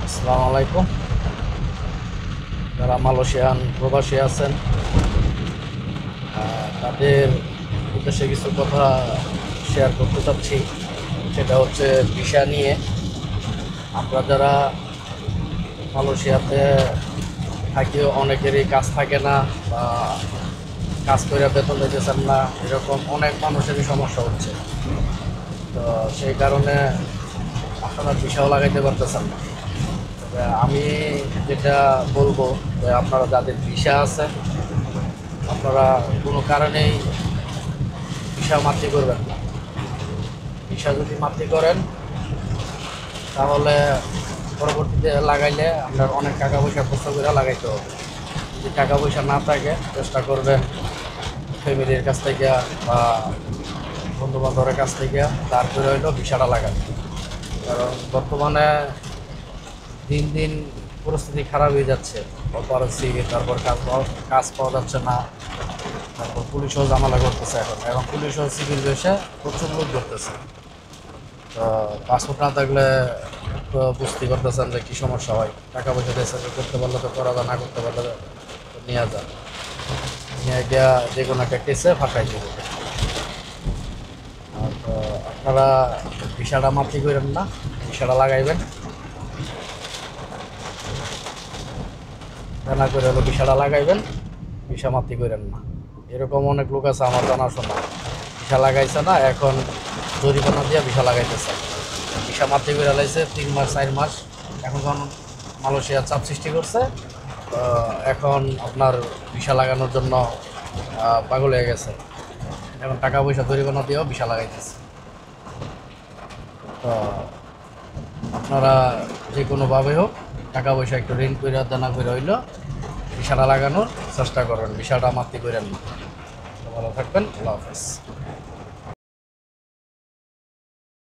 আসসালামু আলাইকুম। যারা মালয়েশিয়ান প্রবাসী আছেন তাদের উদ্দেশ্যে কিছু কথা শেয়ার করতে চাচ্ছি। সেটা হচ্ছে ভিসা নিয়ে। আমরা যারা মালয়েশিয়াতে থাকি অনেকেরই কাজ থাকে না বা কাজ করে বেতন দিতেছেন না, এরকম অনেক মানুষেরই সমস্যা হচ্ছে। তো সেই কারণে আপনারা ভিসাও লাগাইতে পারতেছেন না। তবে আমি যেটা বলবো যে আপনারা যাদের ভিসা আছে আপনারা কোনো কারণেই ভিসা মাতৃ করবেন না। ভিসা যদি মাতৃ করেন তাহলে পরবর্তীতে লাগাইলে আপনার অনেক টাকা পয়সা খরচ করে লাগাইতে হবে। যদি টাকা পয়সা না থাকে চেষ্টা করবেন ফ্যামিলির কাছ থেকে বা বন্ধু বান্ধবের কাছ থেকে তারপরে হইলেও ভিসাটা লাগান। কারণ বর্তমানে দিন দিন পরিস্থিতি খারাপ হয়ে যাচ্ছে। অপারেন্সি, তারপর কাজ পাওয়া যাচ্ছে না, তারপর পুলিশও ঝামেলা করতেছে। এখন পুলিশও সিভিল বেশে প্রচুর লোক করতেছে। তো পাসপোর্ট না থাকলে তো বুঝতে পারতেছেন যে কী সমস্যা হয়। টাকা পয়সা দিয়ে করতে পারলে তো করা যায়, না করতে পারলে তো নিয়ে যান, নিয়ে গিয়া যে কোনো একটা কেসে ফাঁসাই দিব। তো আপনারা ভিসাটা মাতৃ করেন না, ভিসাটা লাগাইবেন। জানা করে হলো ভিসাটা লাগাইবেন, ভিসা মাতৃ করেন না। এরকম অনেক লোক আছে আমার জানাশোনা, ভিসা লাগাইছে না, এখন জরিমানা দিয়ে ভিসা লাগাইতেছে। ভিসা মাতৃ করে লাইছে 3 মাস 4 মাস, এখন যখন মালয়েশিয়া চাপ সৃষ্টি করছে এখন আপনার ভিসা লাগানোর জন্য পাগল হয়ে গেছে। এখন টাকা পয়সা জরিমানা দিয়েও ভিসা লাগাইতেছে। তো আপনারা যে কোনোভাবে হোক টাকা পয়সা একটু ঋণ করে দানা করে হইলো ভিসাটা লাগানোর চেষ্টা করবেন, ভিসাটা মাতৃ করেন না। ভালো থাকবেন, আল্লাহ হাফেজ।